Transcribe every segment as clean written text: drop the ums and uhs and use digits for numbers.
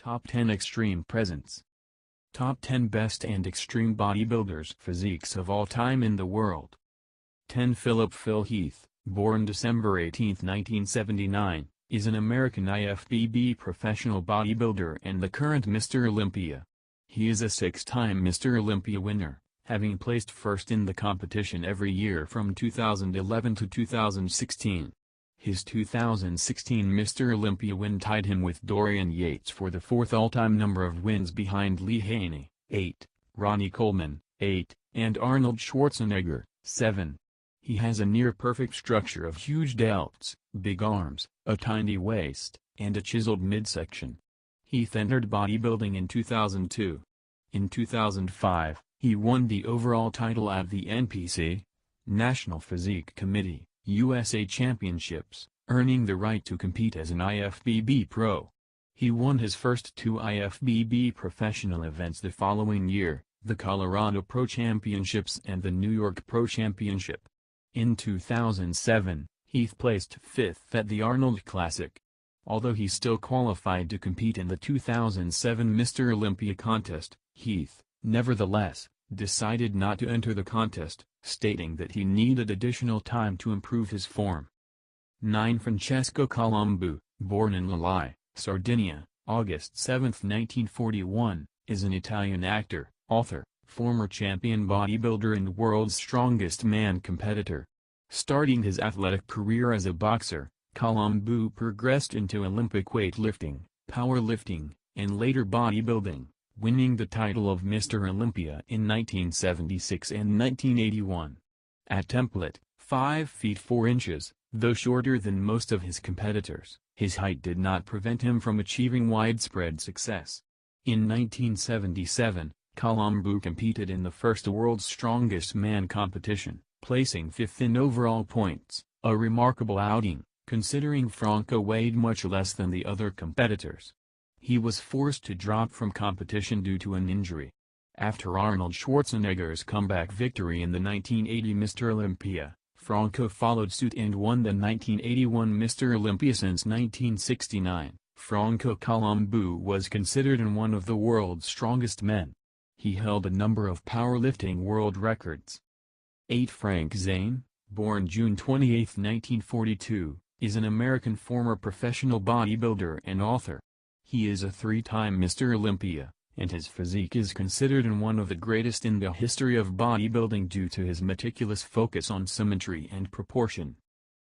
Top 10 Extreme Presents. Top 10 Best and Extreme Bodybuilders Physiques of all time in the world. 10 Philip Phil Heath, born December 18, 1979, is an American IFBB professional bodybuilder and the current Mr. Olympia. He is a 6-time Mr. Olympia winner, having placed first in the competition every year from 2011 to 2016. His 2016 Mr. Olympia win tied him with Dorian Yates for the 4th all-time number of wins behind Lee Haney, 8, Ronnie Coleman, 8, and Arnold Schwarzenegger, 7. He has a near-perfect structure of huge delts, big arms, a tiny waist, and a chiseled midsection. Heath entered bodybuilding in 2002. In 2005, he won the overall title at the NPC, National Physique Committee, USA Championships, earning the right to compete as an IFBB pro. He won his first 2 IFBB professional events the following year, the Colorado Pro Championships and the New York Pro Championship. In 2007, Heath placed 5th at the Arnold Classic. Although he still qualified to compete in the 2007 Mr. Olympia contest, Heath, nevertheless, decided not to enter the contest, stating that he needed additional time to improve his form. 9 Francesco Colombo, born in Lillai, Sardinia, August 7, 1941, is an Italian actor, author, former champion bodybuilder and world's strongest man competitor. Starting his athletic career as a boxer, Colombo progressed into Olympic weightlifting, powerlifting, and later bodybuilding, winning the title of Mr. Olympia in 1976 and 1981. At template, 5 feet 4 inches, though shorter than most of his competitors, his height did not prevent him from achieving widespread success. In 1977, Colombo competed in the first World's Strongest Man competition, placing 5th in overall points, a remarkable outing, considering Franco weighed much less than the other competitors. He was forced to drop from competition due to an injury. After Arnold Schwarzenegger's comeback victory in the 1980 Mr. Olympia, Franco followed suit and won the 1981 Mr. Olympia. Since 1969, Franco Colombo was considered one of the world's strongest men. He held a number of powerlifting world records. 8 Frank Zane, born June 28, 1942, is an American former professional bodybuilder and author. He is a 3-time Mr. Olympia, and his physique is considered one of the greatest in the history of bodybuilding due to his meticulous focus on symmetry and proportion.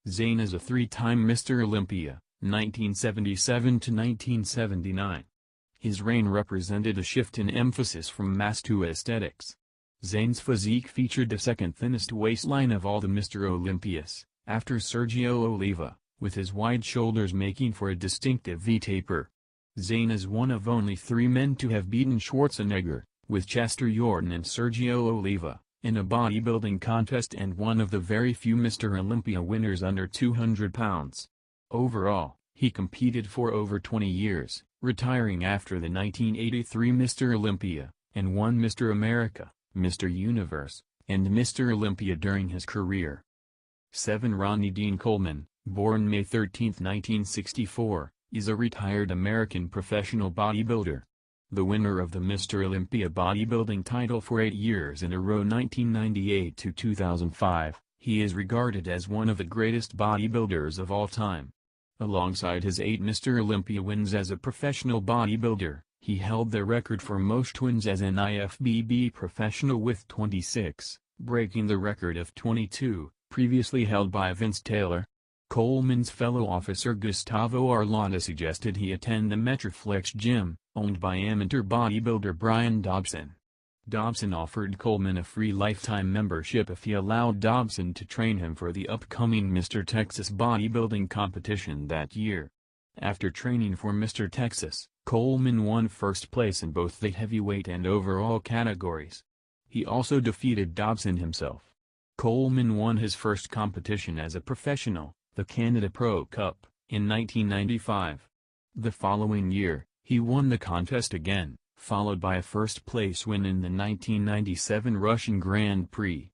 Zane is a 3-time Mr. Olympia, 1977 to 1979. His reign represented a shift in emphasis from mass to aesthetics. Zane's physique featured the second thinnest waistline of all the Mr. Olympias, after Sergio Oliva, with his wide shoulders making for a distinctive V-taper. Zane is one of only 3 men to have beaten Schwarzenegger, with Chester Jordan and Sergio Oliva, in a bodybuilding contest and one of the very few Mr. Olympia winners under 200 pounds. Overall, he competed for over 20 years, retiring after the 1983 Mr. Olympia, and won Mr. America, Mr. Universe, and Mr. Olympia during his career. 7 Ronnie Dean Coleman, born May 13, 1964, is a retired American professional bodybuilder. The winner of the Mr. Olympia bodybuilding title for 8 years in a row 1998 to 2005, he is regarded as one of the greatest bodybuilders of all time. Alongside his 8 Mr. Olympia wins as a professional bodybuilder, he held the record for most wins as an IFBB professional with 26, breaking the record of 22, previously held by Vince Taylor. Coleman's fellow officer Gustavo Arlanda suggested he attend the Metroflex gym, owned by amateur bodybuilder Brian Dobson. Dobson offered Coleman a free lifetime membership if he allowed Dobson to train him for the upcoming Mr. Texas bodybuilding competition that year. After training for Mr. Texas, Coleman won first place in both the heavyweight and overall categories. He also defeated Dobson himself. Coleman won his first competition as a professional, the Canada Pro Cup, in 1995. The following year, he won the contest again, followed by a first-place win in the 1997 Russian Grand Prix.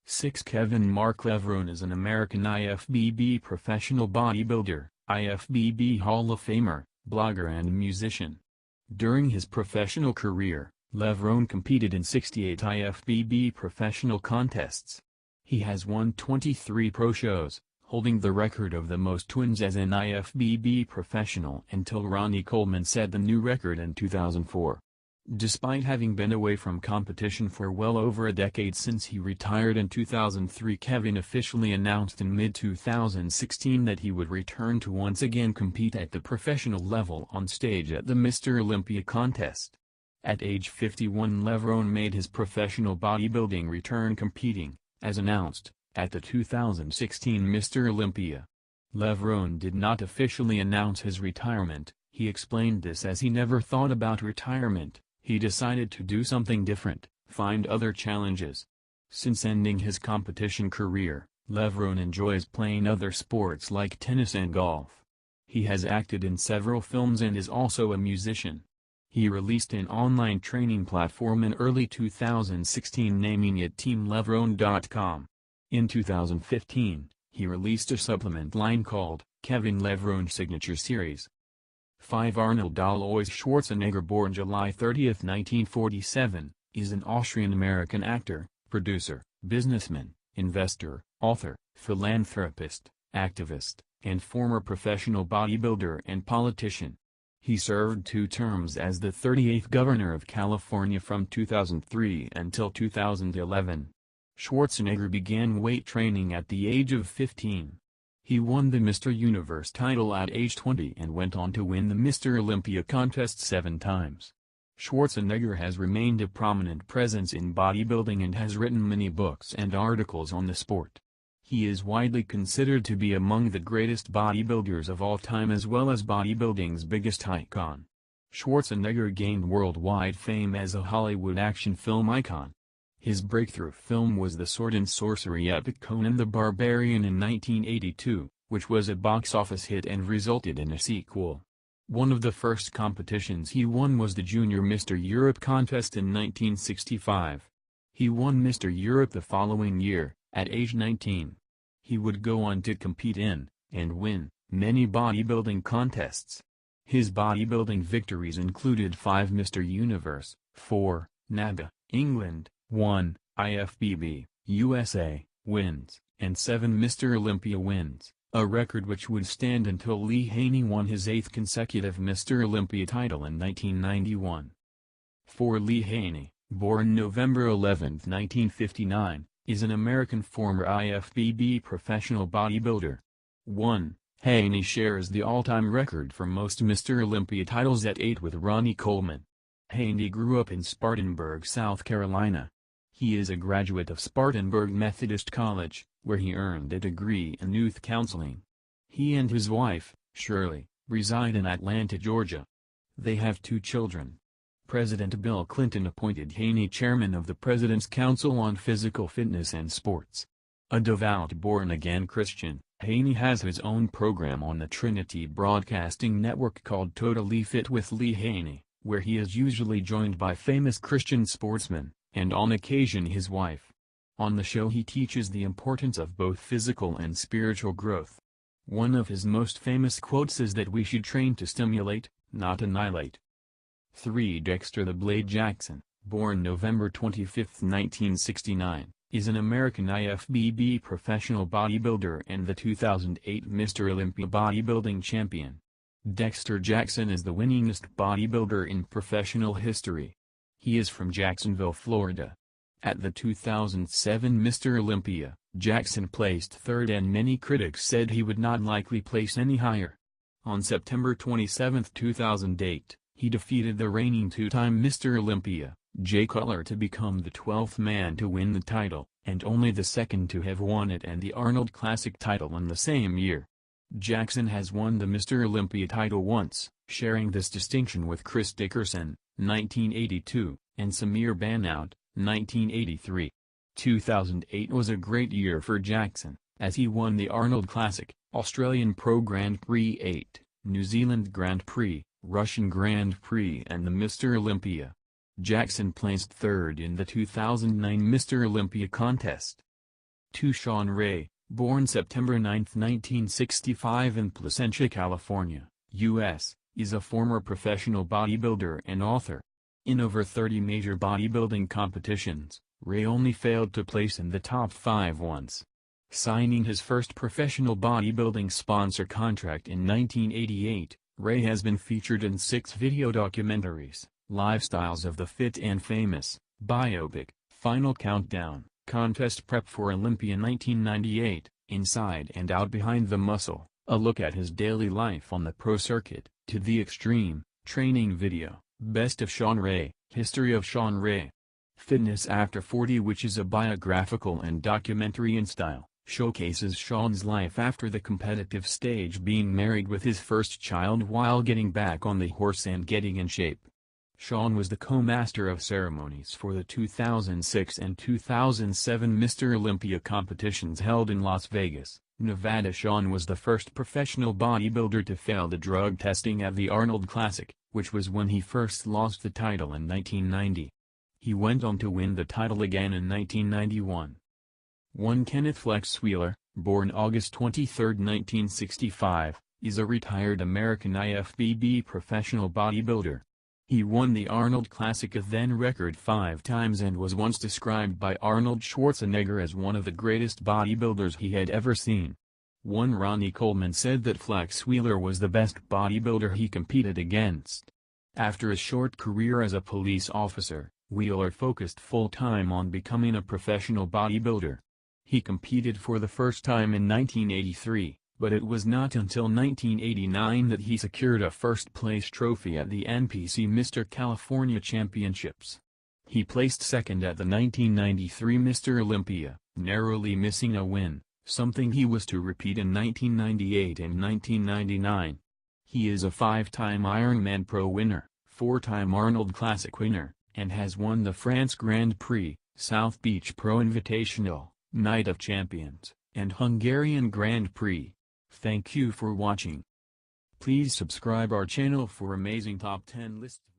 6 Kevin Mark Levrone is an American IFBB professional bodybuilder, IFBB Hall of Famer, blogger and musician. During his professional career, Levron competed in 68 IFBB professional contests. He has won 23 pro shows, holding the record of the most wins as an IFBB professional until Ronnie Coleman set the new record in 2004. Despite having been away from competition for well over a decade since he retired in 2003, Kevin officially announced in mid-2016 that he would return to once again compete at the professional level on stage at the Mr. Olympia contest. At age 51, Levron made his professional bodybuilding return, competing, as announced, at the 2016 Mr. Olympia. Levron did not officially announce his retirement. He explained this as he never thought about retirement. He decided to do something different, find other challenges. Since ending his competition career, Levron enjoys playing other sports like tennis and golf. He has acted in several films and is also a musician. He released an online training platform in early 2016 naming it TeamLevron.com. In 2015, he released a supplement line called Kevin Levron Signature Series. 5 Arnold Alois Schwarzenegger, born July 30, 1947, is an Austrian-American actor, producer, businessman, investor, author, philanthropist, activist, and former professional bodybuilder and politician. He served 2 terms as the 38th Governor of California from 2003 until 2011. Schwarzenegger began weight training at the age of 15. He won the Mr. Universe title at age 20 and went on to win the Mr. Olympia contest 7 times. Schwarzenegger has remained a prominent presence in bodybuilding and has written many books and articles on the sport. He is widely considered to be among the greatest bodybuilders of all time as well as bodybuilding's biggest icon. Schwarzenegger gained worldwide fame as a Hollywood action film icon. His breakthrough film was the sword and sorcery epic Conan the Barbarian in 1982, which was a box office hit and resulted in a sequel. One of the first competitions he won was the Junior Mr. Europe contest in 1965. He won Mr. Europe the following year, at age 19. He would go on to compete in, and win, many bodybuilding contests. His bodybuilding victories included 5 Mr. Universe, 4, NABA, England, 1, IFBB, USA, wins, and 7 Mr. Olympia wins, a record which would stand until Lee Haney won his 8th consecutive Mr. Olympia title in 1991. For Lee Haney, born November 11, 1959, is an American former IFBB professional bodybuilder. 1. Haney shares the all-time record for most Mr. Olympia titles at 8 with Ronnie Coleman. Haney grew up in Spartanburg, South Carolina. He is a graduate of Spartanburg Methodist College, where he earned a degree in youth counseling. He and his wife, Shirley, reside in Atlanta, Georgia. They have 2 children. President Bill Clinton appointed Haney chairman of the President's Council on Physical Fitness and Sports. A devout born-again Christian, Haney has his own program on the Trinity Broadcasting Network called Totally Fit with Lee Haney, where he is usually joined by famous Christian sportsmen, and on occasion his wife. On the show he teaches the importance of both physical and spiritual growth. One of his most famous quotes is that we should train to stimulate, not annihilate. 3. Dexter "The Blade" Jackson, born November 25, 1969, is an American IFBB professional bodybuilder and the 2008 Mr. Olympia bodybuilding champion. Dexter Jackson is the winningest bodybuilder in professional history. He is from Jacksonville, Florida. At the 2007 Mr. Olympia, Jackson placed 3rd and many critics said he would not likely place any higher. On September 27, 2008, he defeated the reigning 2-time Mr. Olympia, Jay Cutler, to become the 12th man to win the title, and only the 2nd to have won it and the Arnold Classic title in the same year. Jackson has won the Mr. Olympia title once, sharing this distinction with Chris Dickerson, 1982, and Samir Banout, 1983. 2008 was a great year for Jackson, as he won the Arnold Classic, Australian Pro Grand Prix 8, New Zealand Grand Prix, Russian Grand Prix and the Mr. Olympia. Jackson placed 3rd in the 2009 Mr. Olympia contest. 2. Sean Ray, born September 9, 1965 in Placentia, California, U.S., is a former professional bodybuilder and author. In over 30 major bodybuilding competitions, Ray only failed to place in the top 5 once. Signing his first professional bodybuilding sponsor contract in 1988, Ray has been featured in 6 video documentaries: Lifestyles of the Fit and Famous, Biopic, Final Countdown, Contest Prep for Olympia 1998, Inside and Out Behind the Muscle, a look at his daily life on the pro circuit, To the Extreme, training video, Best of Shawn Ray, History of Shawn Ray. Fitness After 40, which is a biographical and documentary in style, showcases Shawn's life after the competitive stage, being married with his first child while getting back on the horse and getting in shape. Shawn was the co-master of ceremonies for the 2006 and 2007 Mr. Olympia competitions held in Las Vegas, Nevada. Shawn was the first professional bodybuilder to fail the drug testing at the Arnold Classic, which was when he first lost the title in 1990. He went on to win the title again in 1991. 1. Kenneth Flex Wheeler, born August 23, 1965, is a retired American IFBB professional bodybuilder. He won the Arnold Classic, a then record, 5 times and was once described by Arnold Schwarzenegger as one of the greatest bodybuilders he had ever seen. 1. Ronnie Coleman said that Flex Wheeler was the best bodybuilder he competed against. After a short career as a police officer, Wheeler focused full-time on becoming a professional bodybuilder. He competed for the first time in 1983, but it was not until 1989 that he secured a first-place trophy at the NPC Mr. California Championships. He placed second at the 1993 Mr. Olympia, narrowly missing a win, something he was to repeat in 1998 and 1999. He is a 5-time Ironman Pro winner, 4-time Arnold Classic winner, and has won the France Grand Prix, South Beach Pro Invitational, Night of Champions, and Hungarian Grand Prix. Thank you for watching. Please subscribe our channel for amazing top 10 lists.